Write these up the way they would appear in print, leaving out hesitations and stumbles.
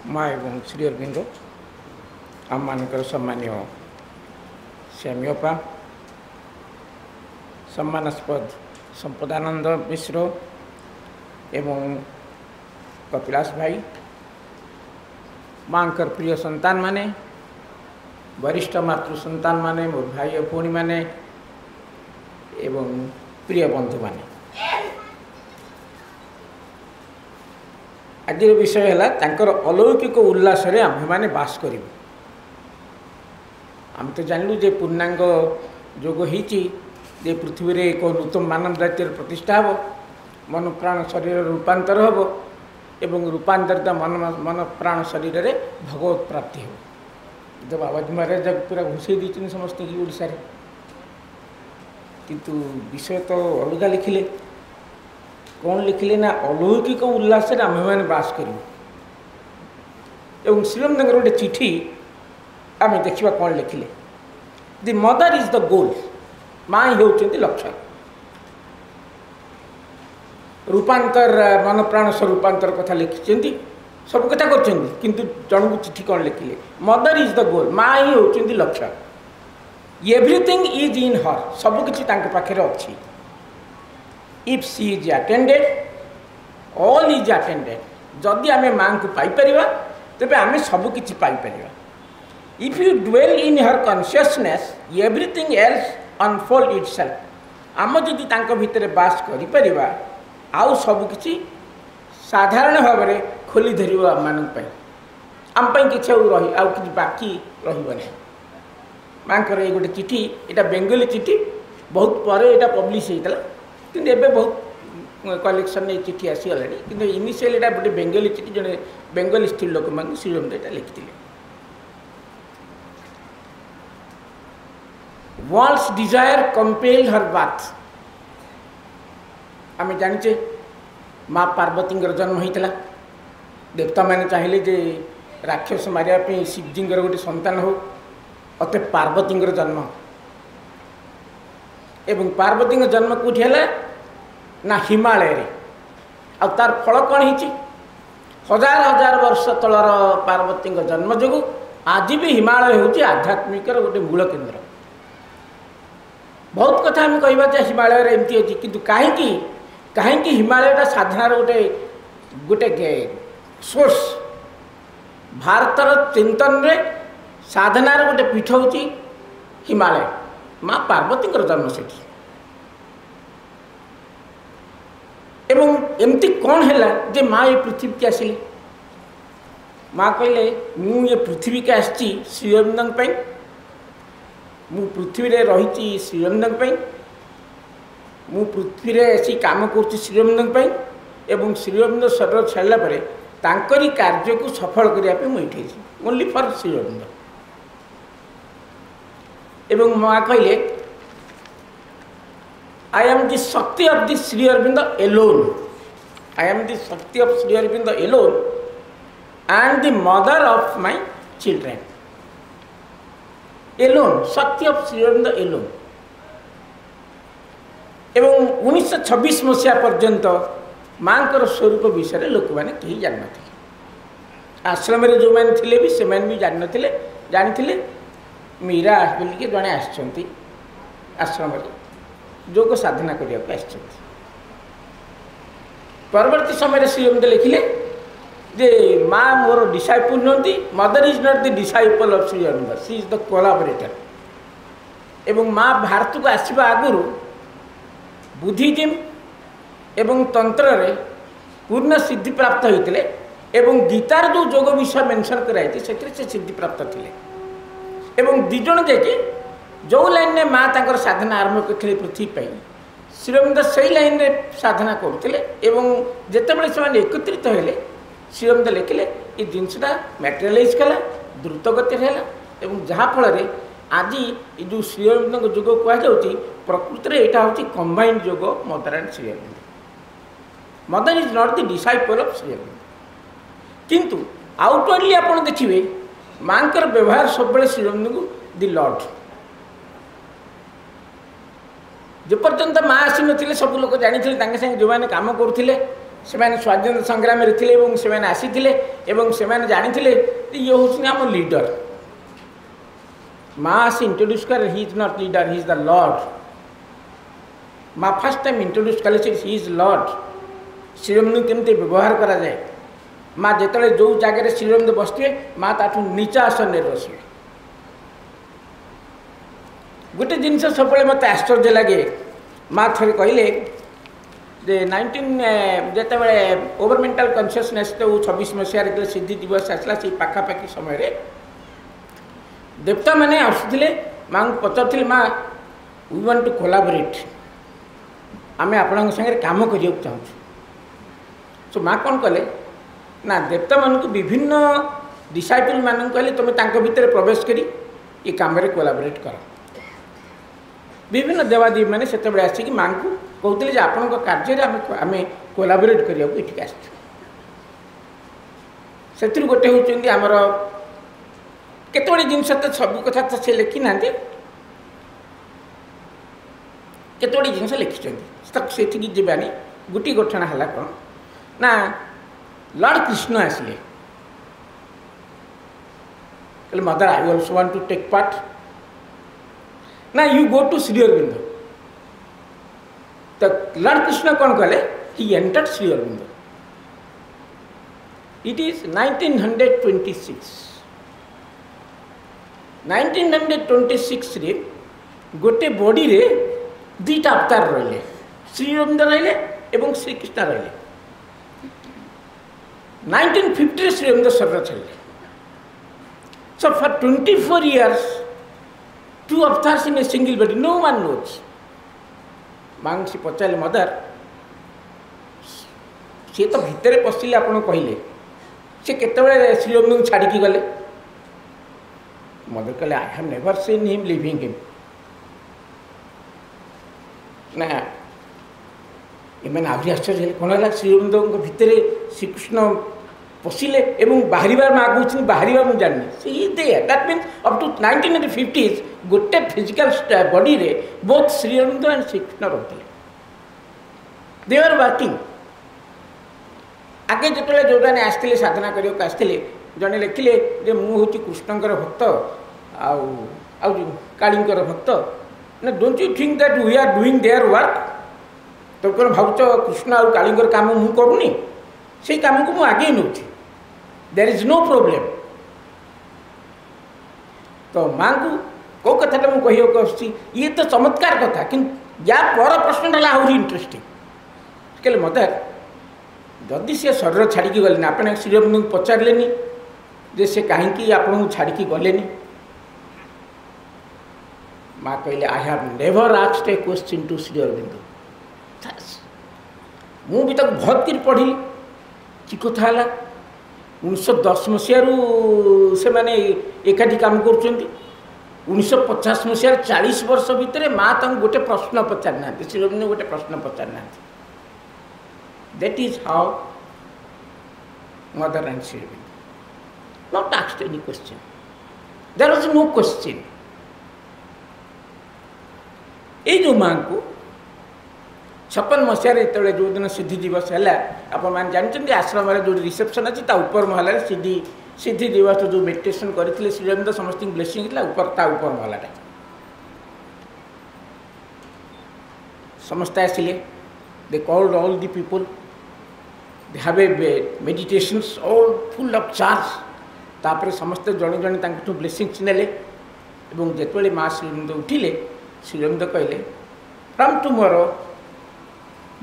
माँ एवं श्री अरविंद आम मानकर सम्मान्य श्यामीअपा सम्मानास्पद संपदानंद मिश्र एवं कपिलास भाई मांकर प्रिय संतान माने वरिष्ठ मातृ संतान माने मोर भाई और भौणी माने एवं प्रिय बंधु माने आज विषय है तांकर अलौकिक उल्लास आम्भे माने बास करूँ। आम तो जानलु जे पूर्णांग जोग होती पृथ्वी रे एक नूतन मानव जातिर प्रतिष्ठा हो मन प्राण शरीर रूपांतर हो एवं रूपांतरित मन प्राण शरीर रे भगवत प्राप्ति हो। जब बाबाजी महाराज पूरा घुसई दी समस्त की ओडिशा रे किंतु विषय तो अलग लिखिले कौन लिखिले ना अलौकिक उल्लास आम मैंने बास करूँ। एवं श्रीराम गोटे चिठी आम देखा कौन लिखिले the mother is the goal माँ ही होती लक्ष्य रूपांतर मन प्राण स्वरूपांतर कथा लिखिं सब कथा किंतु जन को चिठी कौन लिखिले मदर इज द गोल माँ ही होती लक्ष्य एवरीथिंग इज इन हर सबकि पाखे अच्छी if she is attended all is attended जदि आम माँ को पाइपर तेज आम सबकि पाइपर if you dwell in her consciousness everything else unfold itself आम जदि भितर बास कर आउ सबकि साधारण भाव में खोली धर आम कि रही आउ कि बाकी रही माँ ये गोटे चिठी यहाँ बेंगली चिठी बहुत पर यहाँ पब्लिश होता कि बहुत कलेक्शन ये चिठी आसीगला कि इनिशियल यहाँ गोटे बेंगली चिठी जड़े बेंगली स्त्री लोक मान श्रीराम यहाँ लिखी वॉल्स डिजायर कंपेल हर बात आम जाचे माँ पार्वती जन्म होता देवता मैंने चाहिए जे राक्षस मारे शिवजी गोटे संतान हो अत पार्वती जन्म एवं पार्वती जन्म कौटी है ना हिमालय रे आ तार फल कौन हो हजार हजार वर्ष तलर पार्वती जन्म जो आज भी हिमालय हूँ आध्यात्मिक गोटे मूल केन्द्र बहुत कथा आम कह हिमालय एमती अच्छी किंतु कहीं हिमालय साधनार गोटे गोटे सोर्स भारतर चिंतन रे साधनार गोटे पीठ हूँ हिमालय माँ पार्वती जन्म से एवं एमती कौन है जे माँ ये पृथ्वी के आसिले माँ कहले मु ये पृथ्वी के आसी श्रीअरविंद मु पृथ्वी रे रही श्रीअरविंद मु पृथ्वी रे ऐसी काम कर श्रीअरविंद एवं श्रीअरविंद शरीर छाड़ा पर तांकरी कार्य को सफल करने मुझे ओनली फॉर श्रीअरविंद एवं माँ कहले I am the shakti of the Shri Aurobindo alone I am the shakti of Shri Aurobindo alone and the mother of my children alone shakti of Shri Aurobindo alone एवं 1926 मसीहा पर्यंत माँ स्वरूप विषय लोक मैंने कहीं जान ना आश्रम जो मैंने थे भी से भी जान ना जानी मीरा बोलिके जड़े आश्रम योग साधना करने परवर्ती समय श्रीअरविंद लिखिले जे माँ मोर डिसाइपल नुहति mother is not the disciple of Shri Aurobindo she is the collaborator एवं माँ भारत को आसवा आगुरी बुद्धिज्म एवं तंत्र रे पूर्ण सिद्धि प्राप्त होते एवं गीतार जो योग विषय मेंशन कराई से सिद्धि प्राप्त थे एवं दिजण जाकि जो लाइन में माँ तांकर साधना आरंभ करते पृथ्वी पर श्रीअरविंद से लाइन में साधना करते जितेबाला से एकत्रित होले श्रीअरविंद लिखिले ये जिनसा मैटेरियलाइज कला द्रुत गति है जहाँफल आज ये जो श्रीअरविंद योग कहुच्छी प्रकृति में यहाँ हूँ कंबाइंड योग mother and Sri Aurobindo mother is not the disciple of Sri Aurobindo किंतु आउटवर्डली आप देखिए माँ व्यवहार सब श्रीअरविंद को दि लॉर्ड जेपर्यंत माँ आसी ना सब लोग जानी जो मैंने काम करुले से स्वाधीनता संग्राम से आसी से जानी ये हूँ आम लीडर माँ से इंट्रोड्यूस कर he is not leader he is the Lord माँ फर्स्ट टाइम इंट्रोड्यूस कले ही इज लॉर्ड श्रीरमणु केमती व्यवहार करा जाए माँ जिते जो जगह श्रीरमणु बसवे माँ ताठू नीचा आसन बसवे गोटे जिनस सब मत आश्चर्य लगे माँ थे कहले जे 19 जिते ओवरमेंटाल कन्सियसनेस तो 26 मसीह सिद्धि दिवस आसला से पाखापाखि समय देवता मैंने आसुले माँ को पचार माँ वी वांट टू कोलाबोरेट आम आपण सागर कम करने चाहूँ सो माँ कौन कले ना देवता मान को विभिन्न डिसाइपल मान कहले तुम भितर प्रवेश करी ये कम कोलाबोरेट कर विभिन्न देवादेवी मैंने से आसिक माँ को कहते आपण कार्य आम कोलाबोरेट करने को आस गोटे हूँ आमर केतोड़ी जिनस तो सब कथा तो से लिखी ना केतोड़ी जिनस लिखिं से जीवानी गोटे घटना है कौन ना लॉर्ड कृष्ण आसिले कहले mother I also want to take part ना you go to Shri Aurobindo तो लॉर्ड कृष्ण कौन कले he entered Shri Aurobindo it is 1926 रे गोटे बॉडी रे दुईटा अवतार रहिले श्री अरविंद रहिले एवं श्री कृष्ण रहिले 1950 श्री अरविंद शरीर छाड़े so for 24 years two avatars in a single body no one knows मांग से पचारे मदर सी तो भितर पशिले आप कहले सी केतबेले श्री अरविंद को छाड़ी गले मदर कहले I have never seen him living him ना एम आहरी आश्चर्य कौन है श्री अरविंद भितर श्रीकृष्ण पशिले एवं बाहर मागुच बाहर मुझे जानी see there that means up to 1950s गोटे फिजिकल बॉडी रे बोथ श्री अरविंद एंड श्रीकृष्ण रहते दे आर वर्किंग आगे जो जो मैंने आसते साधना करने आसते जड़े लिखिले जे हूँ कृष्णकर भक्त कालींकर भक्त ना don't you think that we are doing their work तो कौन भावुच कृष्ण और कालींकर काम मुझे करूनी से काम को मुझे आगे नौ देयर इज नो प्रॉब्लम तो माँ को कौ कथा मुझे कहूँ ये तो चमत्कार कथा कि या पर प्रश्न है आहरी इंटरेस्टिंग कहले मदर जदि सी शरीर छाड़ी गले आप श्री अरविंद को पचारे जे से कहीं आपन को छाड़ी गले माँ कहले I have never asked a question to Shri Aurobindo मु भी तक बहुत कर पढ़ी कि कथा है 1910 मसीह से मैंने एकाठी काम कर 1950 मसीह 40 वर्ष भितर माँ तक गोटे प्रश्न पचार ना श्री अरविंद गोटे प्रश्न पचार ना that is how mother and Shri Aurobindo not asked any question there was no question ये जो माँ को 56 मसीह जो जो दिन सिद्धि दिवस है आप जानते आश्रम जो रिसेप्शन अच्छी ऊपर महल सिद्धि दिवस जो मेडिटेशन करते श्री अरविंद समस्त ब्लेसिंग ऊपर महलाटा समस्ते आसिले they called all the people they have a meditations all full of charge तापर समस्ते जड़े जड़े ब्लेसिंग्स नेले जिते माँ श्री अरविंद उठिले श्री अरविंद कहले from tomorrow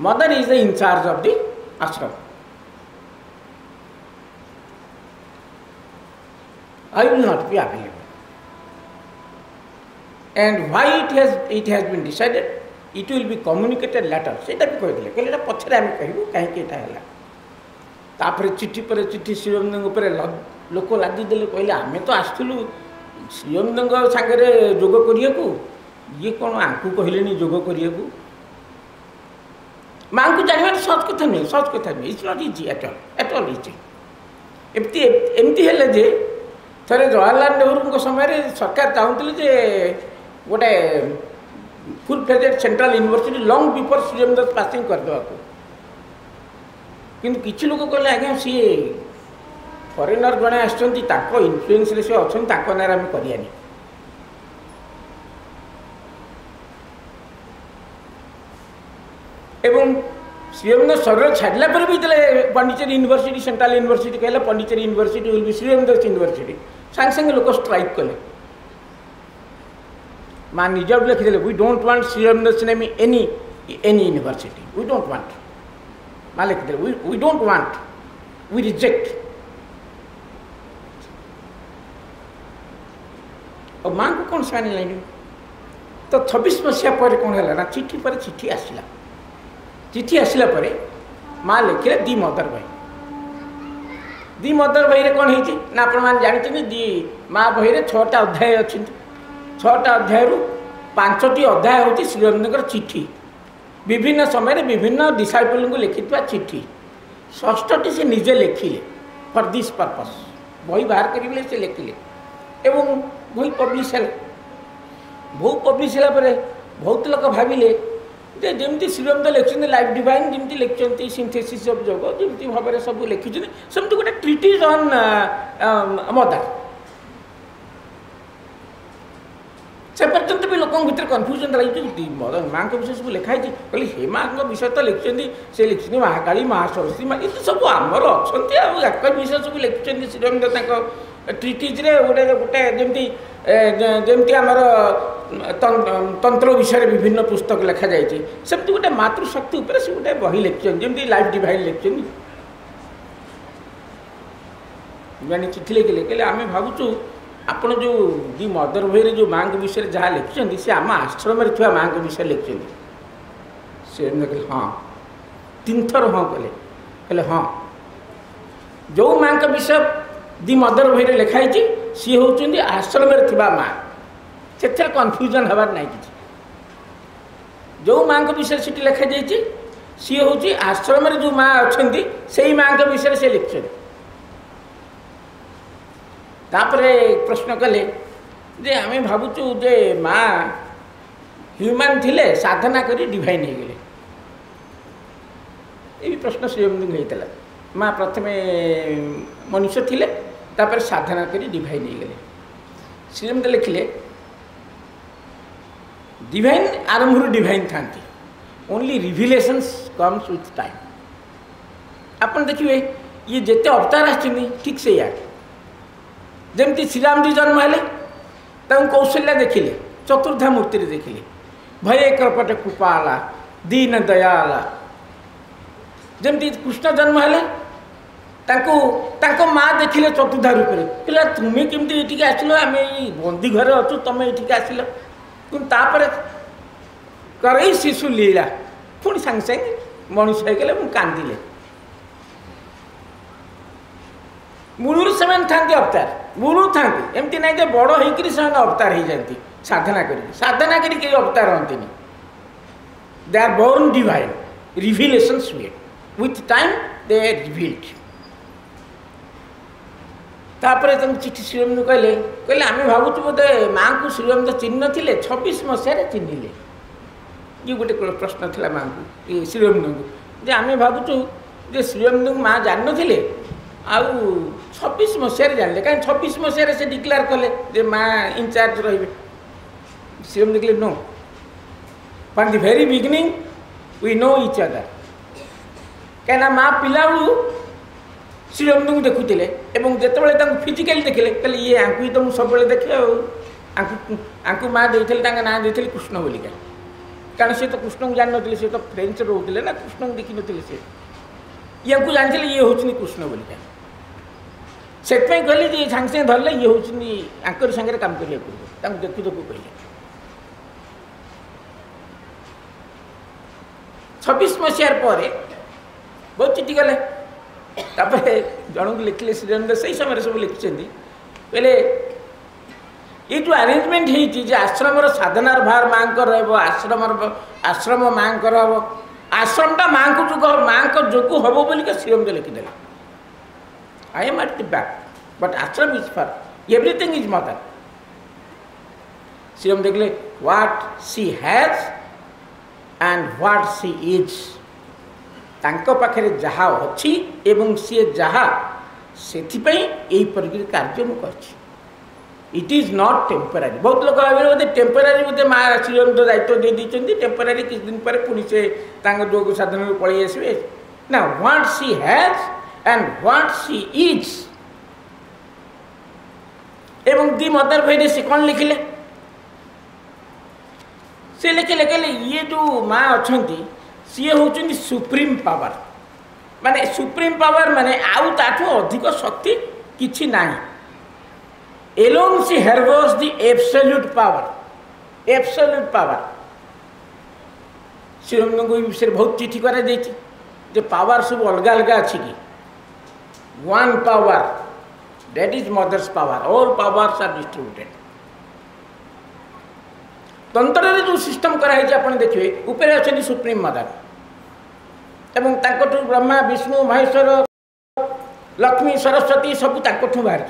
mother is the in charge of the ashram I will not be available and why it has been decided it will be communicated later सेटा भी कह दिले कहले पछरे हम कहबो काहे के एटा हला तापर चिट्ठी पर चिट्ठी श्री अरविंद ऊपर लोक लादी देले कहले आमे तो आस्थुलु श्री अरविंद संगे जोग करिया को ये कौन आंकु कहले जोग करिया को माँ को जानवर सच कथा नहीं it's not easy at all easy एमती हेले जे थे जवाहरलाल नेहरू समय सरकार चाहूले जे गोटे full fledged central university long before Shri Aurobindo passing करदेवा କିନ୍ତୁ କିଛି ଲୋକ କହିଲେ ଆଜ୍ଞା ସିଏ ଫରେନର ଜଣେ ଆସିଛନ୍ତି ତାଙ୍କ ଇନଫ୍ଲୁଏନ୍ସରେ ସେ ଅଛନ୍ତି ତାଙ୍କ ନାଁରେ ଆମେ କରିବାନି। ଏବଂ ଶ୍ରୀଅରବିନ୍ଦ ଶରୀର ଛାଡ଼ିଲା ପରେ ବି ଯେତେବେଳେ ପଣ୍ଡିଚେରୀ ୟୁନିଭର୍ସିଟି ସେଣ୍ଟ୍ରାଲ ୟୁନିଭର୍ସିଟି କହିଲା Pondicherry university will be Shri Aurobindo university, ସାଙ୍ଗେ ସାଙ୍ଗେ ଲୋକ ଷ୍ଟ୍ରାଇକ୍ କଲେ। ମା ନିଜ ଲେଖିଦେଲେ we don't want Shri Aurobindo's name any university, we don't want. ମା ଲେଖିଦେଲେ we don't want, we reject. और माँ को कौन से लाइन तो 26 मसीहा पर कौन है ना चिठी पर चिठी आसला, चिठी आसला पर माँ लिखिले दि मदर भाई। दि मदर भाई रे कौन है ना आप जानते दि माँ बही रे 6टा अध्याय अच्छी, 6टा अध्याय 5टी अध्याय हूँ श्रीअरबिंदों चिठी, विभिन्न समय विभिन्न डिसाइपल को लिखि चिठी। 6टी से निजे लिखिले फॉर दिस पर्पस, बही बाहर करेंगे से लिखिले एवं बही पब्लिश है। बहु पब्लिश है बहुत लोग भाविले जे जमी श्रीअरबिंदो लिखिं लाइफ डिवाइन जमी लिखिं सिंथेसिस ऑफ जोग जमी भाव में सब लिखिं सेमती गोटे ट्रिटीज ऑन मदर। से पर्यंत भी लोक भर कन्फ्यूजन रही मदर माँ के विषय सब लिखाई कहली हे माँ विषय तो लिखिं से लिखिं महाकाली महासरस्वती माँ ये सब आमर अच्छा विषय सब लिखिं श्रीअरबिंदो ट्रिटीज रे गोटे गोटे जमी जमी आमर तंत्र विषय विभिन्न पुस्तक लिखा जाए सेमती गोटे मातृशक्ति उपर से गोटे बही लिखिं जमी लाइफ डिवाइन लिखिं जानी चिठी लिखिले कहले आम भावुँ आपण जो दि मदर बही जो माँ के विषय जहाँ लिखिं सी आम आश्रम थी माँ के विषय लिखिं। से कहले हाँ 3 थर हाँ कहले हाँ जो माँ के विषय दि मदर बही लिखाई सी हूँ आश्रम थी माँ, से कन्फ्यूजन हबार ना कि जो माँ के विषय सीटी लिखा जाइए सी हूँ आश्रम जो माँ अच्छा से माँ के विषय से लिखिं। तापरे प्रश्न कले जे आम भावुँ जे माँ ह्यूमन थिले साधना करी डिवाइन हो गले, ये प्रश्न श्रीअरबिंदो होता। माँ प्रथम मनुष्य थिले तापर साधना करी डिवाइन हो गले। श्रीअरबिंदो लिखिले डिवाइन आरंभ डिवाइन था, ओनली रिविलेशंस कम्स विथ टाइम। आपन देखिए ये जिते अवतार आछिन ठीक से या जमती श्रीराम जी जन्म हेले कौशल्या देखिले चतुर्धा मूर्ति देखिले भय कृपट कृपाला दीन दयाला। जमती कृष्ण जन्म हेले माँ देखिले चतुर्धा रूप में कहला तुम्हें केमती ये आसिल आम बंदी घर अच्छु तुम ये आसिल तापर करई शिशु लीला पुणी सांगे सांगे मनुष्य हो गले कांदिले। मूलर से अवतार मूलू था एमती ना कि बड़ होकर से अवतार हो जाती साधना करी अवतार हमें। They are born divine revelations हुए with time they are revealed. तापर तुम चिठी श्रीअरबिंदो कहले आम भावुँ बोधे माँ को श्रीअरबिंदो चिन्ह थे 26 मसीह चिन्हिले। ये गोटे प्रश्न था माँ को श्रीअरबिंदो को जे आम भावुँ जे श्रीअरबिंदो माँ जान थे आउ 26 मसीह जानले कहीं 26 मसीह से डिक्लेयर कले जे माँ इनचार्ज रही। श्रीअरबिंदो कहले know from the very beginning we know each other. कहीं माँ पिला श्रीअरबिंदो को देखुले और जितेबाला फिजिकाली देखिले कहले ये आंकु तो मुझे सब देखे आंकु माँ देते ना देते कृष्ण बोलिका कारण सी तो कृष्ण को जान नी सी तो फ्रेंच रोते ना कृष्ण को देखी नी सी या जानी ये हूँ कृष्ण बोलिका से कहले जे सागे सागे धरले ये हूँ आंकर सागर काम कर देखु देखु कहले 26 मसीहार पर बहुत चिठी गले जन को लिखिले श्रीअरबिंदो से समय सब लिखिं कहले ये जो अरेंजमेंट हो आश्रम साधनार भार माँ को आश्रम माँ को हम आश्रमटा माँ को जो माँ को जोगु हम बोलिका श्रीअरबिंदो लिखिदे। I am at the back but ashram is for everything is mother. Shri Aurobindo कहले what she has and what she is तांको पाखरे जहा अच्छी एवं सी जहा से यही कार्य मु करछि। It is not temporary. बहुत लोग बोलते टेम्परारी बोलते माँ श्रीराम दायित्व दे दी टेम्परारी किसी दिन पर पुणी से जोग साधन पलि आसवे ना। What she has and what she is एवं दी मदर भाई से कौन लिखिले से लिखिले कहले ये जो माँ अच्छा सी हूँ सुप्रीम पावर माने सुप्रीम पावर माने आउ ताठू अधिक शक्ति किछि नाही। Alone she harbours the absolute power absolute power. Shri Ram को विषय बहुत चिठी कर पावर सब अलग अलग अच्छी कि one power that is mother's power all powers are distributed. तंत्र जो सिस्टम कराई आपन देखिए ऊपर अच्छा सुप्रीम मदर एवं ताकठू ब्रह्मा विष्णु महेश्वर लक्ष्मी सरस्वती सब ताकठू बाहर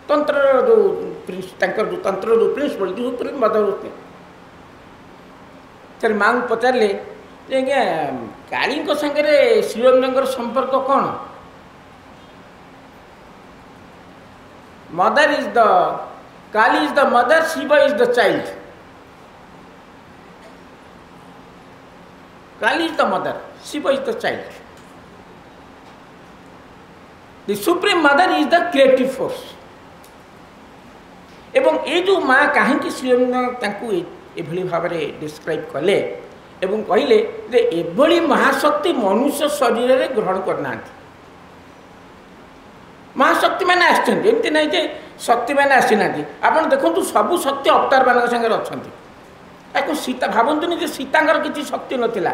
तंत्र जो जो तंत्र जो प्रिंसिपल जो सुप्रीम मदर होते सर माँ पचारे आज्ञा काली सागर श्रीराम संपर्क कौन? Mother is the Kali is the mother Shiva is the child. Kali is the mother Shiva is the child. The supreme mother is the creative force. एवं ये जो माँ कहीं श्रीराम एभली भाव में डिस्क्राइब कले एवं कहले जे एभली महाशक्ति मनुष्य शरीर में ग्रहण करना। महाशक्ति मैंने आमती ना शक्ति मैंने आसी ना आप देखो सबू शक्ति अवतार मान सागर अच्छा सीता भावतुनि जे सीतांकर किसी शक्ति नाला।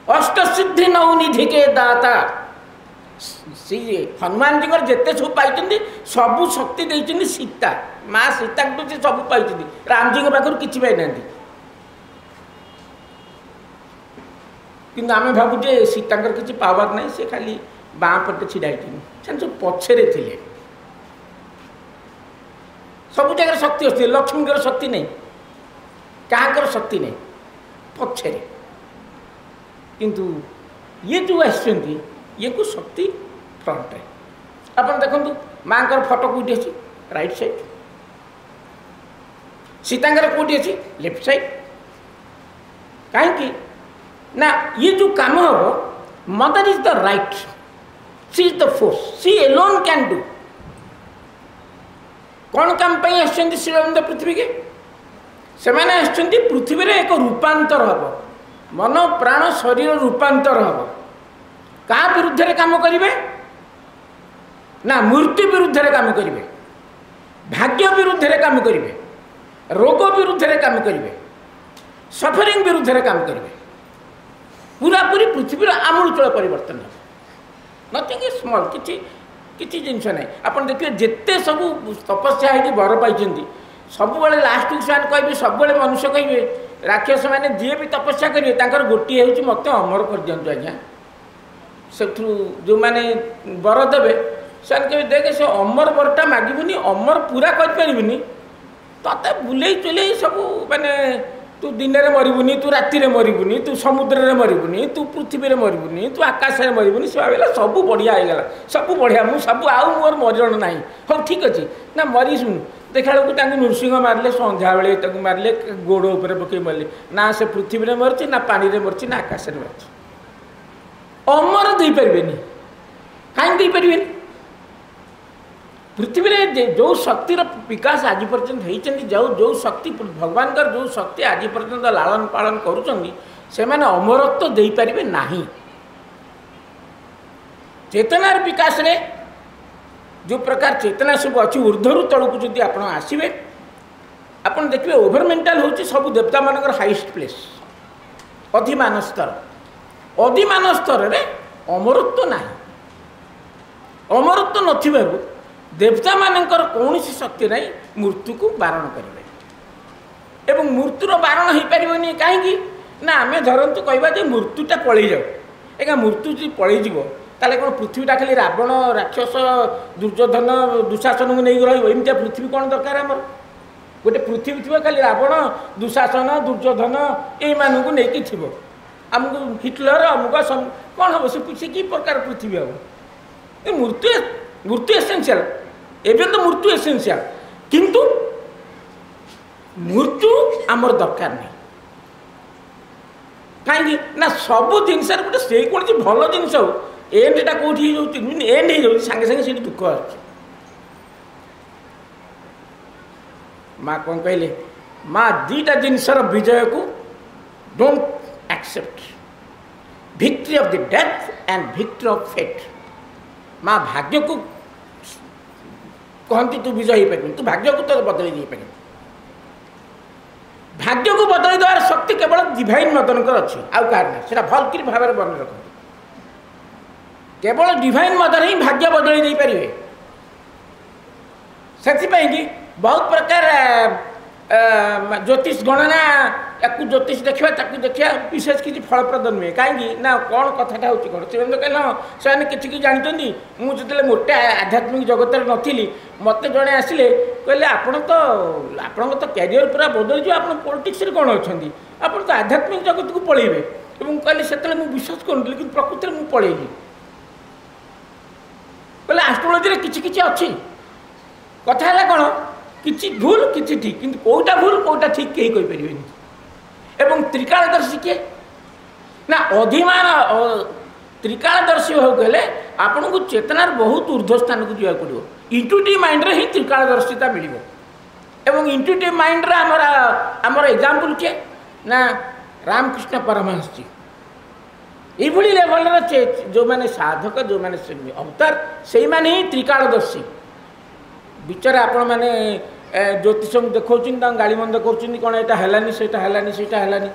अष्टसिद्धि नवनिधि के दाता सी हनुमान जी जिते सब पाई सबू शक्ति देती सीता माँ सीता को सब पाई राम जी पाखर किसी पाई ना कि आम भावुचे सीतांकर किसी पावर ना सी खाली बाँ पटे छिड़ा से सब पछरे थे सब जगह शक्ति अच्छी लक्ष्मी शक्ति नहीं क्या शक्ति नहीं पछरे किंतु ये जो आसुँच ये को शक्ति फ्रंट है। आप देखो माँ फोटो कौटी अच्छी राइट साइड सीतांकर कौटी अच्छी लेफ्ट साइड कहीं ना ये जो काम हम mother is the right she is the force she alone can do. कौन काम आसुँच श्रीराम पृथ्वी के सेमाने आसुँच पृथ्वी रे एक रूपांतर हम मन प्राण शरीर रूपांतर हम क्या विरुद्ध रे काम करेंगे ना मृत्यु विरुद्ध रे काम करेंगे भाग्य विरुद्ध रे काम करेंगे रोग विरुद्ध रे काम करेंगे सफरिंग विरुद्ध रे काम करेंगे पूरा पूरी पृथ्वी आमूलचूल परिवर्तन हो नथिंग इज स्मॉल किसी जिनस ना आप देखिए जिते सब तपस्या है वर पाई सब लास्ट को ସେମାନେ କହିବେ ସବୁବେଳେ मनुष्य कहे राक्षस मैंने जी भी तपस्या करेंगे गोटे हूँ मत अमर कर दिंतु आज्ञा से जो मैंने वर देवे से कहे देखे से अमर बरटा मागबुनि अमर पूरा करें तते बुले चुले सब माने तू दिन में मरबुनि तू राति में मरबुनि तू समुद्र में मरबुनि तू पृथ्वी में मरबुनि तू आकाश में मरबुनि से भाविला सब बढ़िया होगा सब बढ़िया मुझे सब आउ मोर मरण ना हाँ ठीक अच्छे ना मरी शुण देखा बेलू नृसिंह मारे संध्या बेले मारे गोड़ उपर पकई मारे ना से पृथ्वी में मरची ना पानी में मरची ना आकाश में मरची अमर दे पारे कहीं दे पारे पृथ्वी में जो शक्तिर विकास आज पर्यंत होती जो जो शक्ति भगवान का जो शक्ति आज पर्यंत लालन पालन करुँच अमरत्व दे पारे ना चेतनार विकास रे जो प्रकार चेतना सब अच्छी ऊर्धरु तलू जदि आप आसवे आप देखिए ओभरमेंटाल हूँ सब देवता मानकर हाइस्ट प्लेस अधिमान स्तर रे अमरत्व ना अमरत्व न देवता मानकर कौन शक्ति नहीं मृत्यु को बारण करेंगे एवं मृत्युर बारण हो पारे कहीं ना आम धरतु कहवा मृत्युटा पलि जाऊ एका मृत्यु जी पलि ताले कौन पृथ्वीटा खाली रावण राक्षस दुर्योधन दुशासन को नहीं रमती पृथ्वी कौन दरकार आमर गोटे पृथ्वी थी खाली रावण दुशासन दुर्योधन ये मानू नहीं थी आमको हिटलर अमुक कौन हम से कि प्रकार पृथ्वी हम मृत्यु मृत्यु एसेंशियल एवं तो मृत्यु एसेंशियल किंतु मृत्यु आमर दरकार नहीं कहीं ना सब जिनस गोटे से कौन भल जिन एंडटा कौटी एंड हो सागे सागे से दुख आ माँ कौन कहले माँ दीटा जिनसर विजय को don't accept victory of the death and victory of fate माँ भाग्य को कहती तू विजय हो पार तू भाग्य को तो बदल दे पार भाग्य को बदल देवार शक्ति केवल डिवाइन मदनकर अच्छी आउ कहार ना से भल भाव में बन रखते केवल डिवाइन मदन ही भाग्य बदल दे पारे से बहुत प्रकार ज्योतिष गणना या ज्योतिष देखा देखा विशेष किसी फलप्रद नुहे कहीं ना कौन कथाटा हूँ कौन से कहना से कि जानते मुझे मोटे आध्यात्मिक जगत नी मत जड़े आसिले कहले आपण तो कैरियर पूरा बदल जाए आप पॉलिटिक्स कौन अच्छा आप तो आध्यात्मिक जगत को पलैबे कहले से मुझे विश्वास करूँ लेकिन प्रकृति में पलैली कहले एस्ट्रोलोजी किसी किसी अच्छी कथा है कौन किसी भूल किसी ठीक किंतु कोटा भूल कोटा ठीक कहीं कहीपर एवं त्रिकालदर्शी किए ना अधिमान त्रिकालदर्शी हो गले आपन को चेतनार बहुत ऊर्ध्व स्थान को जावाक पड़ो इंट्यूटिव माइंड रे ही त्रिकालदर्शिता मिल एवं इंट्यूटिव माइंड रे आमर एग्जांपल किए ना रामकृष्ण परमहंस जी ये लेवल जो मैंने साधक जो मैंने अवतार से मैंने ही त्रिकालदर्शी विचार आपण मैंने ज्योतिष देखा गाड़ी मंद कर कौन यहाँ है से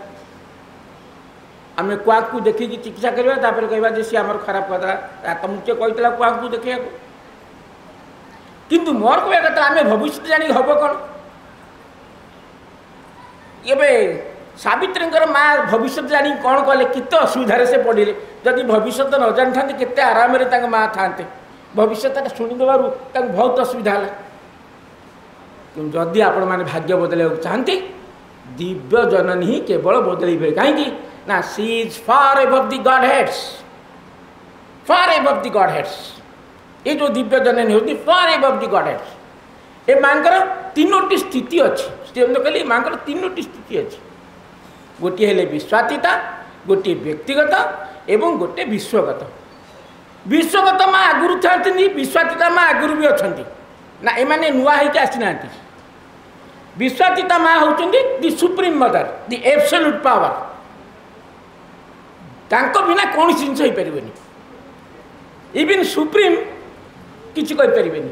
आम कुआ को देखिकी चिकित्सा करवा कहवा सी आम खराब करदा तो मुझे कहता कुआ को देखा किंतु मोर कह कथा आम भविष्य जानी हम कौन ये सावित्री माँ भविष्य जानी कौन कले केत असुविधार से पड़े जदि भविष्य न जानी था केते आराम माँ था भविष्य शुणीदेवर बहुत असुविधा है कि जदि आपण मैंने भाग्य बदल चाहती दिव्य जननी ही केवल बदल कहीं ना she is far above the godheads ये जो दिव्य जननी होती far above the godheads ए मांकर तीनोटी स्थिति अच्छी कहली मांकर तीनोटी स्थिति अच्छी गोटे हेले विश्वातीता गोटे व्यक्तिगत एवं गोटे विश्वगत विश्वगत माँ आगुरी था विश्वातीता माँ आगुरी भी अच्छा ना एमाने नुआ होकर आसीना विश्वातीता माँ होती दि सुप्रीम मदर दि एब्सोल्यूट पावर तांको बिना कौन जिनस हो पारे इवन सुप्रीम किसी करें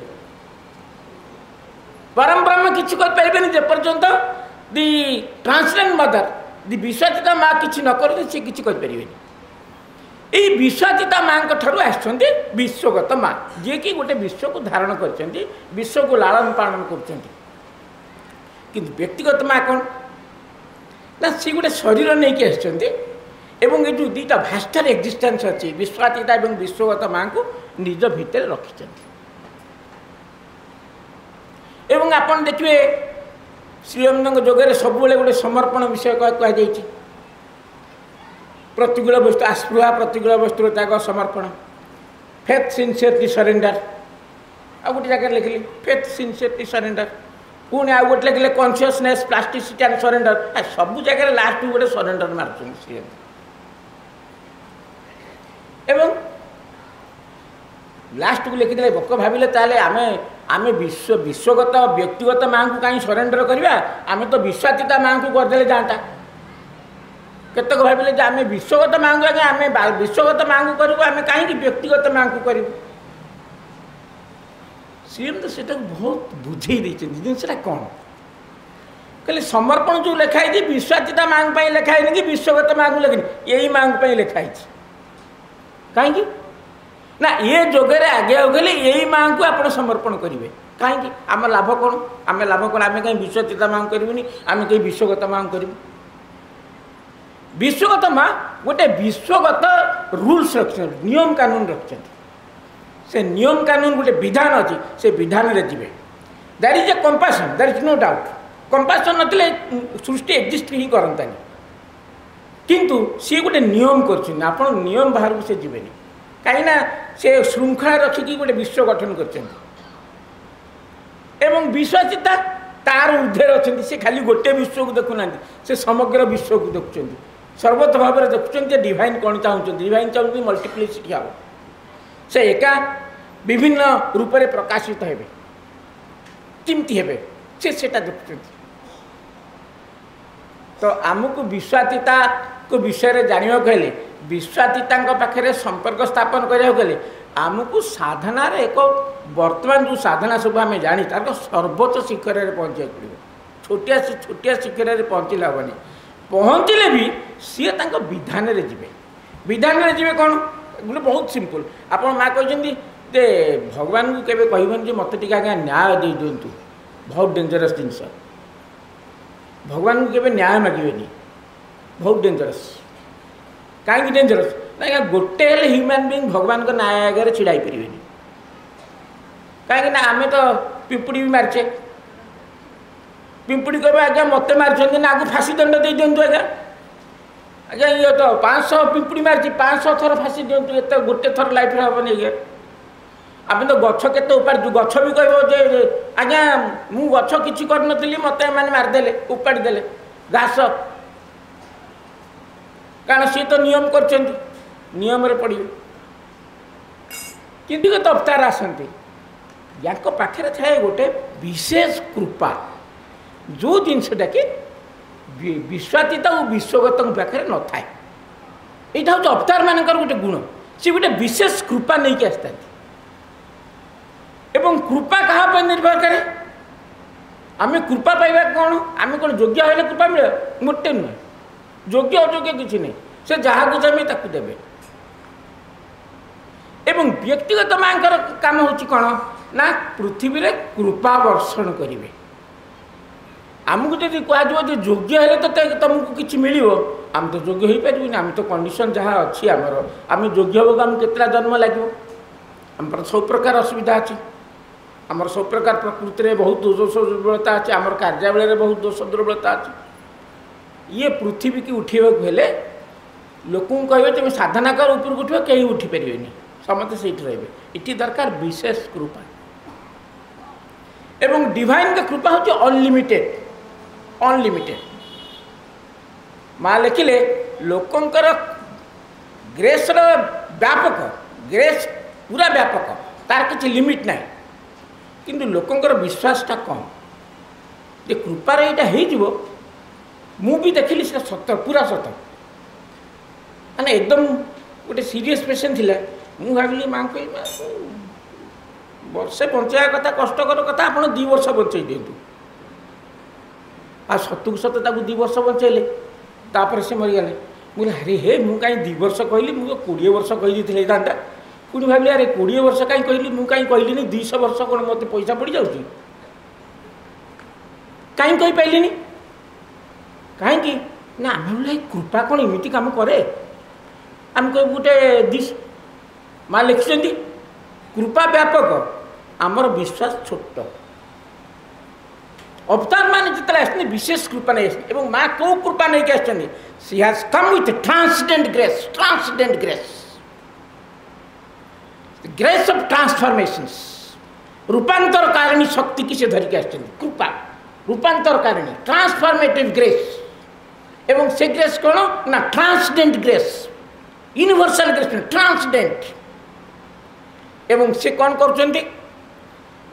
परम ब्रह्म किसी करें जेपर्यंत दि ट्रांसलेंट मदर दि विश्वातीता माँ किसी न कर किसी करें यही विश्वातीता माँ आसुँच विश्वगत माँ जी कि गोटे विश्व को धारण कर विश्व को लालन पालन कर व्यक्तिगत माँ कौन ना सी गोटे शरीर नहीं कि एवं ये जो दुईटा भास्टर एक्जिस्टेंस अच्छी विश्वातीता और विश्वगत माँ को निज भितर रखी एवं आपन देखिए श्रीअरविंद जोगे सब गोटे समर्पण विषय कहुई प्रतिकूल वस्तु आस्पृहा प्रतिकूल वस्तु त्याग समर्पण फेथ सिंसियरली सरेंडर आ गोटे जगह लिखिली फेथ सिंसियरली सरेंडर पुणी आ गोटे लिखिले कॉन्शियसनेस प्लास्टिसिटी एंड सरेंडर सब जगह लास्ट गोटे सरेंडर मार्च एवं लास्ट को लिखिदे बक भाविले ताले आमे विश्वगत व्यक्तिगत माँ को कहीं सरेंडर करवा आमे तो विश्वातीता माँ को करदे जाता केतक भाविले जे आमे विश्वगत माँ को आमे विश्वगत माँ को करूँ आमे कहीं व्यक्तिगत माँ को करूँ सीएम तो सेटा बहुत बुझे जिनसा कौन कहले समर्पण जो लिखाई विश्वातीता माँ लिखाई कि विश्वगत माँ को लिखनी यही माँ लिखाई कहीं ना ये जोगे आगे गले यही माँ को आप समर्पण करेंगे कहीं आम लाभ कौन आम लाभ कौन आम कहीं विश्वतीता माँ करूनी आम कहीं विश्वगत माँ करूँ विश्वगत माँ गोटे विश्वगत रूल्स रख नियम कानून रख से नियम कानून गोटे विधान अच्छी से विधान रे जीवे that is a compassion that is no doubt compassion नथिले सृष्टि एक्जिस्ट ही करंतानी किंतु सी गोटे नियम कर आप नियम बाहर को से जीवेनि कहीं से श्रृंखला रखिकी गोटे विश्व गठन कर विश्वासिता तार ऊर्धे अच्छा से खाली गोटे विश्व को देखुना से समग्र विश्व को देखुं सर्वत भाव में देखुं डिवाइन कौन चाहते डिवाइन चाहते मल्टीप्लिसिटी हम से एका विभिन्न रूप में प्रकाशित हे किमती हे से देखुं तो आमको विश्वातीता को विषय जानवा हेले विश्वातीता पाखे संपर्क स्थापन करें आमको साधना एक वर्तमान जो साधना सब आम जानी तार सर्वोच्च शिखर में पहुँचा पड़ो छोटिया शिखर में पहुँचले हेनी पहुँचले भी सी विधान में जीवे विधान में जीवे कौन गोटे बहुत सिंपल आप माँ कहते जे भगवान को केवे कहबन मत टे आज्ञा न्याय दे दिंतु बहुत डेंजरस जिनस भगवान को केवे न्याय मागेनि बहुत डेंजरस कहीं डेंजरस ना गोटे ह्यूमन बीइंग भगवान को न्याय आगे छिड़ाई पारे कहीं आम तो पिंपुड़ी भी मारचे पिंपुड़ी कहे आज्ञा मत मार्च ना आगे फाँसी दंड दे दिंतु आज्ञा आज्ञा ये तो 500 पिंपुड़ी मार्ची 500 थर फाँसी दिंतु ये गोटे थर लाइफ हेनी आज्ञा आप तो गछ के उपाड़ी गछ भी कह आज्ञा मु गछ कि करनी मत मैंने मारिदे उपाड़ी देले घास कारण सी तो नियम कर नियम पड़े किंतु तो अवतार आसती या पाखे थाए गोटे विशेष कृपा जो जिनसटा कि विश्वातीता और विश्वगत पाखे न थाए यहाँ हूँ अवतार मान गोटे गुण सी गोटे विशेष कृपा नहीं कि आसता एवं कृपा क्या निर्भर करे आम कृपा पाइबा कौन आम कौन योग्य हेल्ले कृपा मिले मोटे नुहे योग्य अयोग्य किसी नहीं से जहाँ चाहिए ताकू देवे एवं व्यक्तिगत माँ काम हूँ कौन ना पृथ्वी रे कृपा वर्षण करेंगे आमको जब कह योग्य है तो तुमको किसी मिल आम तो योग्य हो पारे आम तो कंडीशन जहाँ अच्छी आमर आम योग्य होगा आम केतला जन्म लगे आम सब प्रकार असुविधा अच्छी आमर सब प्रकार प्रकृति में बहुत दोष दुर्बलता अच्छे आमर कार्यावल बहुत दोष दुर्बलता अच्छे ये पृथ्वी की उठा हेले लोक कहे तुम साधना कर ऊपर उठ कहीं उठी पारे समस्त से रे दरकार विशेष कृपा एवं डिवाइन का कृपा हूँ अनलिमिटेड अनलिमिटेड माँ लिखिले लोकंकर ग्रेस व्यापक ग्रेस पूरा व्यापक तार किसी लिमिट ना किंतु लोकंकर विश्वासटा कम जे कृपार यहाँ हो देखिली से सत पूरा सत माने एकदम गोटे सीरियस पेसेंट थिला मु भाविली माँ कही वर्षे बचाया कथा कष्टकर कथा आप 2 वर्ष बचाई दिंतु आ सतुक सत 2 वर्ष बचेले तापर से मरीगले मुझे अरे हे मु कहीं 2 वर्ष कहली मुझे 20 वर्ष कही दी था पुणी भाविली अरे 20 वर्ष कहीं कहली मु कहीं कहली 200 वर्ष कौन मत पैसा पड़ जाऊँगी कहीं कही पाइलिनी कहीं ना आम कृपा कौन एमती कम करे आम कह गोटे दिश माँ लिखिं कृपा व्यापक आमर विश्वास छोट अवतार मान जिते आसते विशेष कृपा नहीं आस माँ कौ कृपा नहीं आसती she has come with transcendent grace grace of transformations रूपांतर कारिणी शक्ति की से धरिक आसती कृपा रूपांतर कारिणी ट्रांसफॉर्मेटिव ग्रेस एवं से ग्रेस कौन ना transcend grace universal grace transcend एवं से कौन कर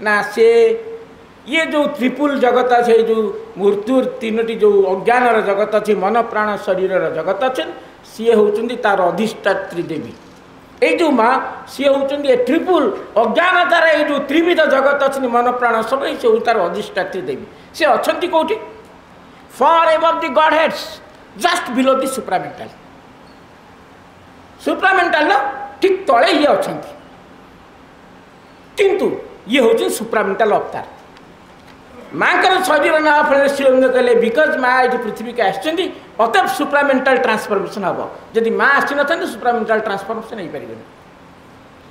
ना से ये जो त्रिपुल जगत अच्छे जो मृत्यु 3टी जो अज्ञान जगत अच्छे मन प्राण शरीर जगत अच्छे सी होती तार अधिष्ठात्री देवी ये जो माँ सी होती ट्रिपुल अज्ञानतार ये जो त्रिविध जगत अच्छे मन प्राण सब से हूँ तार अधिष्ठात्री देवी से अच्छा कौटी far above the godheads just below the supramental ठीक तले ये अच्छा किंतु ये हूँ सुप्रामेंटाल अवतार माँ का शरीर ना फल श्रीरंग कहले बिकज माँ ये पृथ्वी के आसती अतएव सुप्रामेंटाल ट्रांसफॉर्मेशन हम जदि माँ आसी न सुप्रामेंटाल ट्रांसफॉर्मेशन हो पारे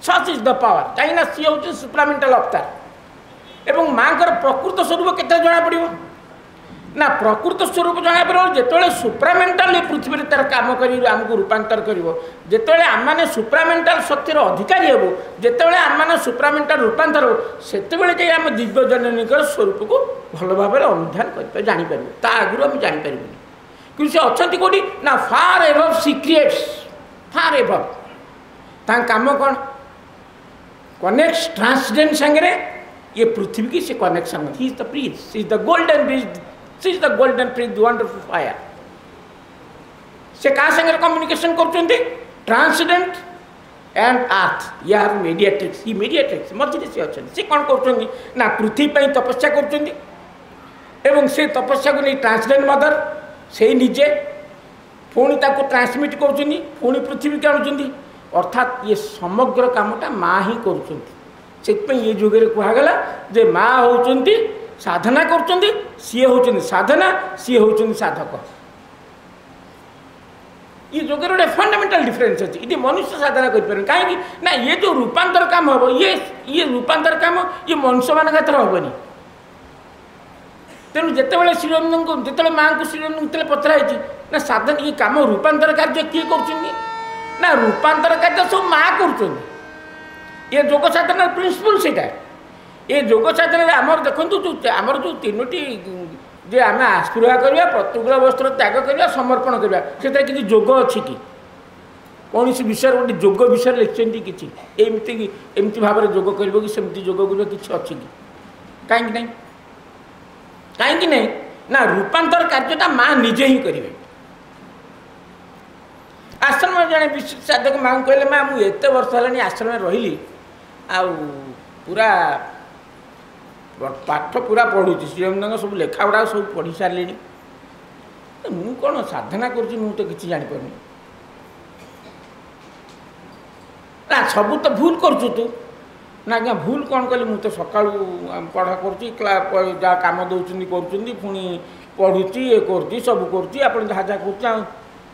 सच इज द पावर कहीं सी हूँ सुप्रामेंटाल अवतार एवं माँ का प्रकृत स्वरूप केते जना पड़ो ना प्रकृत स्वरूप जना पार जिते सुप्रामेंटाल पृथ्वी तार कम करमको रूपांतर कर जिते आम मैंने सुप्रामेंटाल शक्तिर अधिकारी हेबू जिते आम मैंने सुप्रामेंटाल रूपांतर हो से आम दिव्य जननी स्वरूप को भल भाव अनुधान कर जापर ता आगु आम जापर कि से अच्छा कौटी ना फार एभव सिक्रेट्स फार एभव ता कम कौन कनेक्ट ट्रांसडेंट सांगे ये पृथ्वी की से कनेक्शन ही is the bridge she is the golden bridge she is the golden bridge wonderful fire से क्या संगे कम्युनिकेशन कर ट्रांसडेंट एंड अर्थ यार मीडिएट्रिक्स ये मीडिएट्रिक्स मझे सी अच्छा सी कौन कर ना पृथ्वी पर तपस्या कर से तपस्या को नहीं ट्रांसडेंट मदर से निजे पुणी ट्रांसमिट कर पृथ्वी के आणुंट अर्थात ये समग्र कामटा माँ ही कर ये जुगे कहगला जे माँ होती साधना कर सी होती साधना सी होती साधक ये जुगे गोटे फंडामेंटाल डिफरेन्स अच्छी ये मनुष्य साधना कर कहीं ना ये जो रूपांतर काम हम ये रूपांतर काम ये मनुष्य मान हाथ हेनी तेणु जिते श्रीरंजन को जिते माँ को श्रीरंजन जिते पचराई ना साधन ये कम रूपांतर कार्य किए कर रूपांतर कार्य सब माँ कर ये योग साधना प्रिंसिपल से ये योग साधना आमर देखो जो आमर जो तीनोटी जे आम आस्पृहा करवा प्रतिकूल वस्त्र त्याग करवा समर्पण करवा से किसी योग अच्छी कि कौन विषय गोटे योग विषय लिखिं कि एमती भाव में योग कर कि सेमती योग कर कि अच्छी कि कहीं नहीं कहीं नहीं ना रूपांतर कार्यटा माँ निजे ही करेंगे आश्रम जड़े विशिष्ट साधक माँ को कहले माँ मुझे एत वर्ष है आश्रम रही पूरा पाठ पूरा पढ़ुची श्रीरंजन सब लेखा गुड़ा सब पढ़ी सारे मु कौन साधना करुँच तो किसी जापर ना सबू तो भूल करू तू ना आज्ञा भूल कौन कली मुझे सका पढ़ा कर कम दौरान पुणी पढ़ुची ये कर सब कर जहाँ जहाँ कर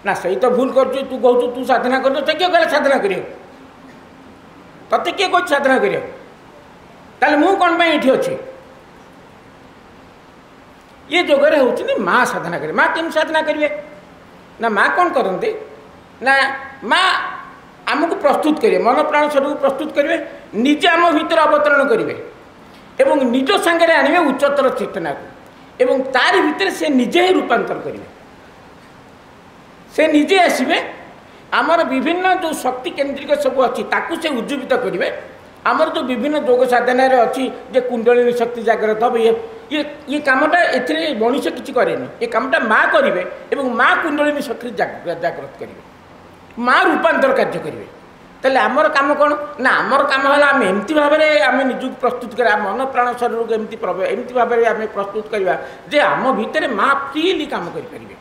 ना सही तो भूल कर तू कहू तू साधना कर किए कहले साधना कर ते किए कह साधना कर मु कौन ये अच्छे ये जोगरे होती माँ साधना करे माँ केम साधना करेंगे ना माँ कौन करते ना माँ आमको प्रस्तुत करेंगे मन प्राण शरीर प्रस्तुत करेंगे निजे आम भीतर अवतरण करेंगे एवं निज सांगे आणवे उच्चतर चेतना को एवं तारी भितर से निजे ही रूपांतर करेंगे से निजे आसवे आमर विभिन्न जो शक्ति केन्द्रिक सब अच्छी ताकू से उज्जीवित करेंगे आमर जो विभिन्न योग साधना अच्छी जे कुंडलिनी शक्ति जागृत हम ये कामटा ए मनुष्य किसी कैनि ये कामटा माँ करेंगे एवं माँ कुंडलिनी शक्ति जागृत करेंगे माँ रूपांतर कार्य करेंगे तेल आमर काम कौन ना आमर काम है आम एमती भाव में आम निजुक प्रस्तुत करा मन प्राण शरीर को एमती भाव में आम प्रस्तुत करवा जे आम भितर माँ फ्रीली काम करेंगे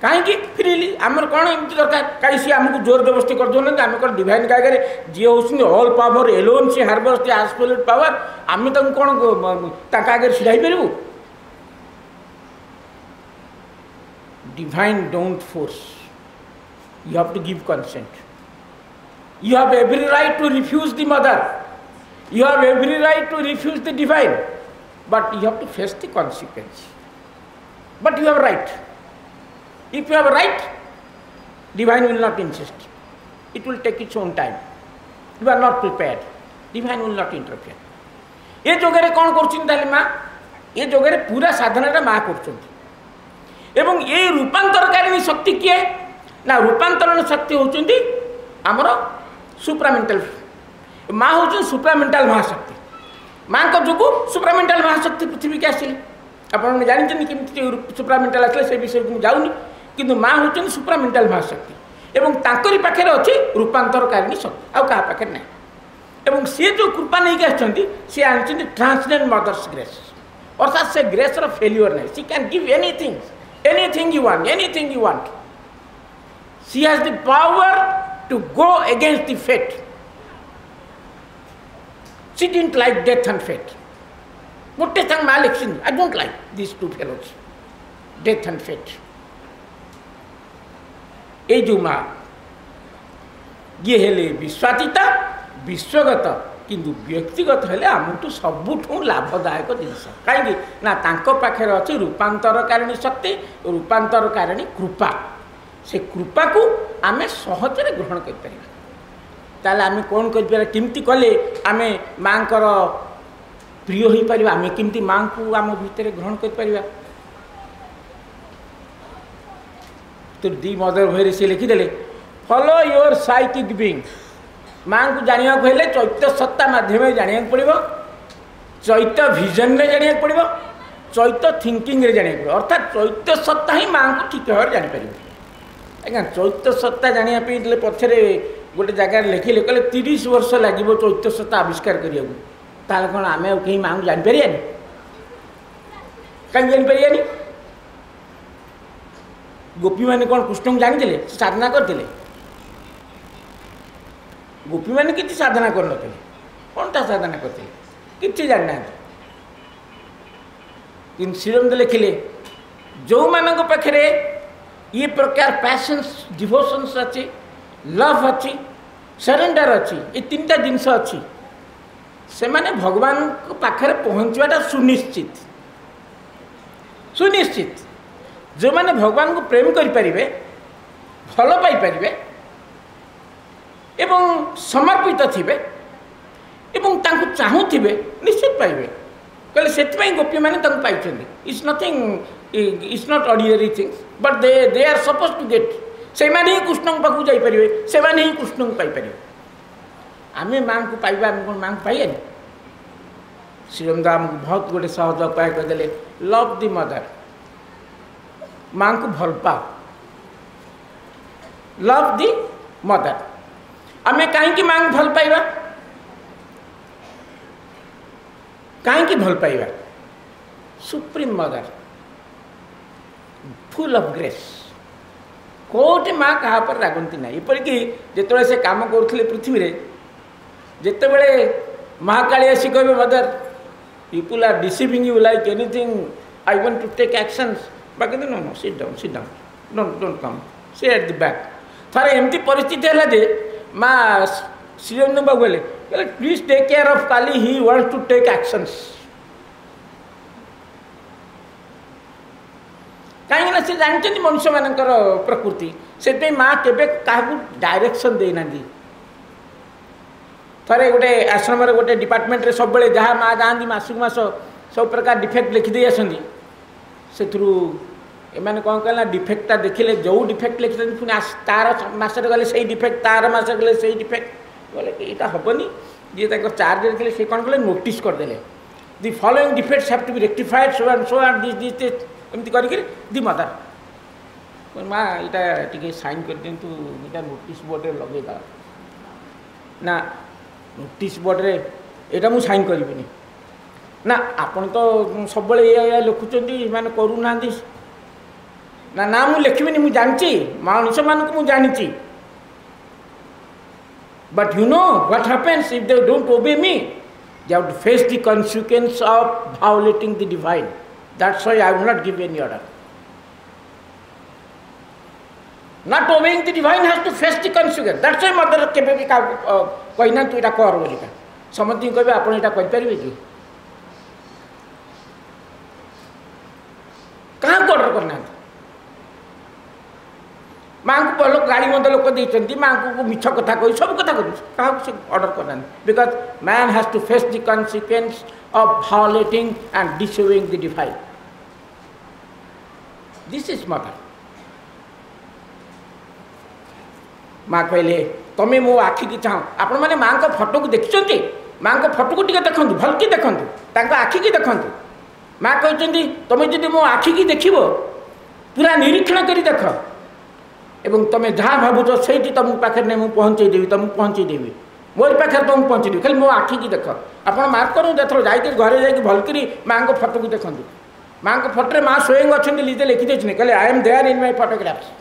कहीं फ्रीली आमर कौन एमती दरकार कहीं सी आमको जोर जबरदस्ती कर दौना आम कौन डिवाइन आगे जी हूँ all power alone she harbours the absolute power आम कौन आगे छिड़ाई पारू divine don't force you have to give consent you have every right to refuse the mother you have every right to refuse the divine but you have to face the consequence but you have right if you have right divine will not insist it will take its own time you are not prepared divine will not interfere ये जगह कौन कर माँ ये जगह पूरा साधना माँ कर ये रूपांतरकारिणी शक्ति किए ना रूपांतरण शक्ति होती आमर सुप्रामेंटाल माँ हूँ सुप्रामेंटाल महाशक्ति माँ को जो सुप्रामेंटाल महाशक्ति पृथ्वी के आसिले आपने जानते कि सुप्रामेंटाल आसले से विषय को जाऊनी किंतु माँ हूँ सुप्रामेंटाल महाशक्ति एवं तांकरी पाखे अच्छी रूपांतरकारिणी शक्ति आउ क्या पाखे ना एवं सी जो कृपा नहीं आसछन्ती सी आनी ट्रांसडेंट मदर्स ग्रेस अर्थात से ग्रेस फेल्यूर नहीं she can give anything you want she has the power to go against the fate. She didn't like death and fate. What is my election? I don't like these two fellows. Death and fate. ये जो माँ ये हेले विश्वातीता विश्वगत किंतु व्यक्तिगत हेले आमठू सबुठू लाभदायक जिनस कहीं ना पाखे अच्छी रूपांतरकारिणी शक्ति रूपांतरकारिणी कृपा से कृपा को आम सहजरे ग्रहण कर आम कौन करमती कले आम माँ प्रिय हो पार आम केमती माँ को आम भितर ग्रहण कर तो दी मदर भई से लिखिदे फॉलो योर साइकिक बीइंग माँ को जाना हेल्ले चैत्य सत्ता मध्यम जाना पड़ो चैत्य विजन में जाना पड़ो चैत्य थिंकिंग रे जाना पड़ो अर्थात चैत्य सत्ता ही माँ को ठीक भाव जापर आज्ञा चैत्य सत्ता जानापी पछरे गोटे जगार लिखिले कहले 30 वर्ष लगे चैत्य सत्ता आविष्कार करने कौन आम कहीं माँ को जापर कहीं जापर गोपी मैंने कौन कृष्ण को जानी साधना करते गोपी मैंने किसी साधना कर कौन ता साधना करते कि जानना कि श्रीरंद लिखिले जो मानक पाखे ये प्रकार पैशंस डिवोशंस अच्छी लव अच्छी सरेंडर अच्छी ये 3टा जिनस अच्छी से माने भगवान पाखे पहुँचवाटा सुनिश्चित सुनिश्चित जो माने भगवान को प्रेम करें भल पाइपर एवं समर्पित थे एवं चाहूबे निश्चित पाइबे कहले से गोपी मैंने पाई it's nothing it's not ordinary things but they are suppose to get से ही कृष्ण पाक जापर से ही कृष्ण को पाइपर आम माँ को पाइबा आम कौन माँ को पाइए श्रीरंग आमको बहुत गोटे सहज उपाय करदे लव दी मदर माँ को भल पाओ लव दी मदर आम कहीं माँ को भल पाइबा कहीं भल पाइबा supreme mother full of grace कोटे माँ क्या रागंती ना एपरिक जिते से काम करुले पृथ्वी रे जिते बड़े महाकाली आसी कहे mother people are deceiving you like anything I want to take actions बाकी no no sit down don't come see at the back थारे एमती परिस्थिति है जे माँ श्रीरंजन बाबू कहले please take care of Kali he wants to take actions कहीं से जानते मनुष्य मानकर प्रकृति से माँ केबे क्या डायरेक्शन देना थे गोटे आश्रम गोटे डिपार्टमेंट रे सब बेले जहाँ माँ जाती मासक मास सब प्रकार डिफेक्ट लिखिदे आसती से एमाने कौन कहना डिफेक्टा देखिले जो डिफेक्ट लिखते पुणी तार मस गले से डिफेक्ट तार मस गले से डिफेक्ट बोले कि यहाँ हेनी जी चार्ज देखिले से कौन कले नोटिस करदे the following defects have to be rectified so and this एमती कर दी मदर माँ यहाँ टी साइन कर दिंतु यहाँ नोटिस बोर्ड रे लगेदा ना नोटिस बोर्ड रे यहाँ मुझे साइन करी ना आपन तो सब ये लिखुं माने करूना ना ना मुझे लिखी मुझे जानची मनुष्य मानक मुझे जानी but you know what happens if they don't obey me they have to face the consequence of violating the divine that's why I will not give any order not obeying the divine has to face the consequence that's why mother केबे भी कहना तू यहाँ कर बोलिका समझ कहे आप यहाँ करें कि क्या ऑर्डर करना माँ को लोग गाड़ी मत लोक देते माँ को मिछ कथा कही सब कथा क्या ऑर्डर करना because man has to face the consequence of violating and disobeying the divine this is mother माँ कहले तमें मो आखि की चाह आपण मैंने माँ को फोटो को देखते माँ को फोटो को टे देखु भल कि देखु आखि की देखु माँ कहते तुम्हें जब मो आखि की देख पूरा निरीक्षण कर देख एवं तुम्हें जहाँ भावुच से तुम पाखे नहीं मुझे पहुँचेदेवी तुमको पहुँचेदेवी मोर पाखे तुमको पहुँचेदेवी खाली मो आखि की देख आप मार्क करूँ जो जाकर घरे जा भलकरी माँ को फोटो को देखते माँ को फोटो माँ स्वयं अच्छा लिजे लिखी देते कहले I am there in my photographs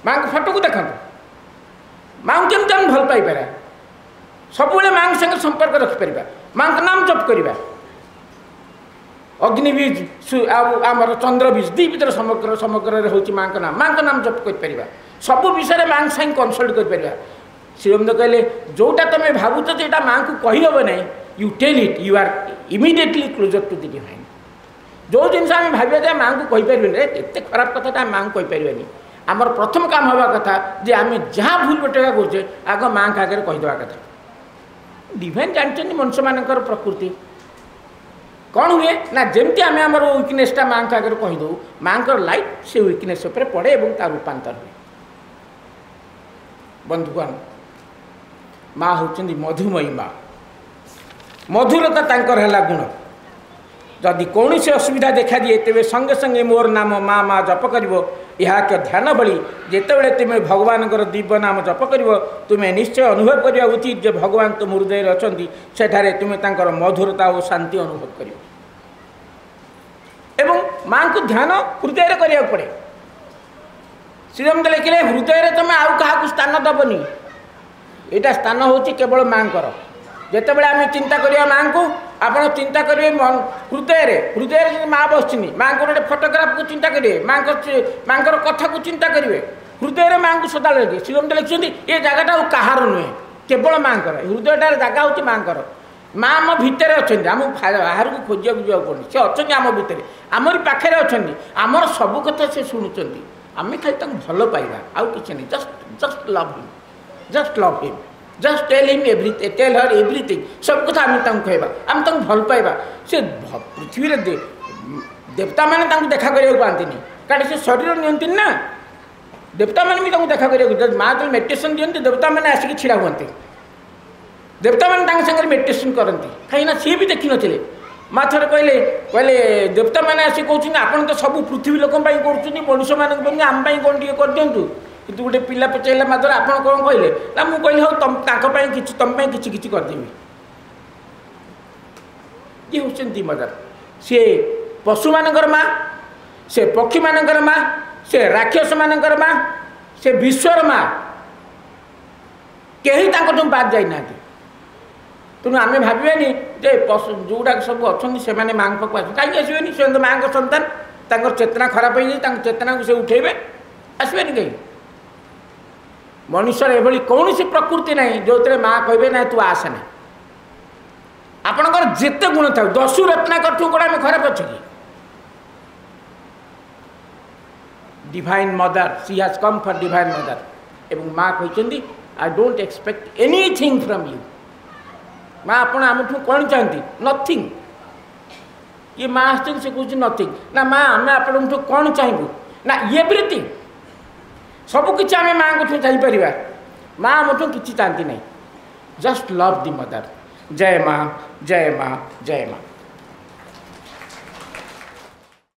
माँ को फोटो को देखते माँ को केमती आम भल पाइपर सब माँ संगे संपर्क रखिपर माँ का नाम जप करवा अग्निबीज आमर चंद्रबीज दी भर समग्र समग्र हूँ माँ का नाम जप कर सब विषय माँ संगे कनसल्ट कर श्रीअरविंद कहले जोटा तुम भावुच जो माँ को कहीहब ना you tell it you are immediately closer to the divine जो जिन आम भाविया माँ को कहीपर एत खराब कथा माँ को कहीपर आमर प्रथम काम हवा कथा जे आम जहाँ भूल बटेगा करुचे आग माँ का आगे कहीदेवा कथा डिवाइन जानते मनुष्य मान प्रकृति कौन हुए ना जमती आम आम वीकनेसटा माँ का आगे कहीदे माँ को लाइट से वीकनेस पड़े और तार रूपांतर हुए बंधुगण माँ होती मधुमयी माँ मधुरता तांकर है गुण जदि कौन से असुविधा देखा दिए तेरे संगे संगे मोर नाम माँ माँ जप कर यह ध्यान भली जितेबले तुम्हें भगवान दिव्य नाम जप कर तुम्हें निश्चय अनुभव करवा उचित जो भगवान तुम हृदय अच्छा सेठारे तुम्हें मधुरता और शांति अनुभव कर माँ को ध्यान हृदय करा पड़े श्रीअरविंद लिखिले हृदय तुम आउ क्या स्थान दबनी यहाँ स्थान हूँ केवल माँ को जितेबले आम चिंता करिया माँ को आपड़ चिंता करेंगे हृदय हृदय माँ बस माँ को गोटे फोटोग्राफ को चिंता करेंगे माँ को कथा को चिंता करेंगे हृदय माँ को सदा लगे श्रीअरविंद लिखिं ये जगटा कहार नुहे केवल माँ को हृदयटार जगह हूँ माँ को माँ आम भितर अच्छा आम बाहर को खोजा जावाक पड़े सी अच्छा आम भितर आमरी पाखे अच्छा आमर सब कथा से शुणुंट आम खाली भल पाइबा आउ कि नहीं just love him just tell him everything tell her everything सब कथा आम कहवा आम भल पाइबा से पृथ्वी देवता मैंने देखा करा पाती कारण से शरीर नियंती ना देवता मैंने भी देखा करा माँ जो मेडिटेशन दिखती देवता मैंने आसिक छिड़ा हुए देवता मैंने सागर मेडिटेशन करती कहीं सी भी देखी नी माँ थे कहले कहले देवता मैंने आसिक कहते आपड़ तो सब पृथ्वी लोक कर मनुष्य मान आम कौन टे कर दिंतु कितु गोटे पिला पचारा मात्र आप कौन कहले ना मुझे कहली हाँ तुम कि करदेवी ये हूँ मदर सी पशु मानकर माँ से पक्षी मानकर माँ से राक्षस मानकर माँ से विश्वर माँ कहीं बाद जाना तेणु आम भावानी जे पशु जोड़ा सब अच्छा से माँ पाक कहीं आसबे से माँ को सन्तान चेतना खराब हो जाए चेतना को से उठेबे आसबे कहीं मनुष्य एभली कौन सी प्रकृति ना जो माँ कहे ना तू आसना आपणकर जिते गुण था दस्यु रत्नाकर ठू कौन आम खराब अच्छे कि divine mother she has come for divine mother एवं माँ कहते I don't expect anything from you माँ आपण आम कौन चाहती नथिंग ये माँ आस से कह नथिंग ना माँ आम आपण कौन चाहबू ना एवरीथिंग सबकि आम माँ को चाहिए माँ आम कि चाहती नहीं जस्ट लव दी मदर जय माँ जय माँ जय माँ।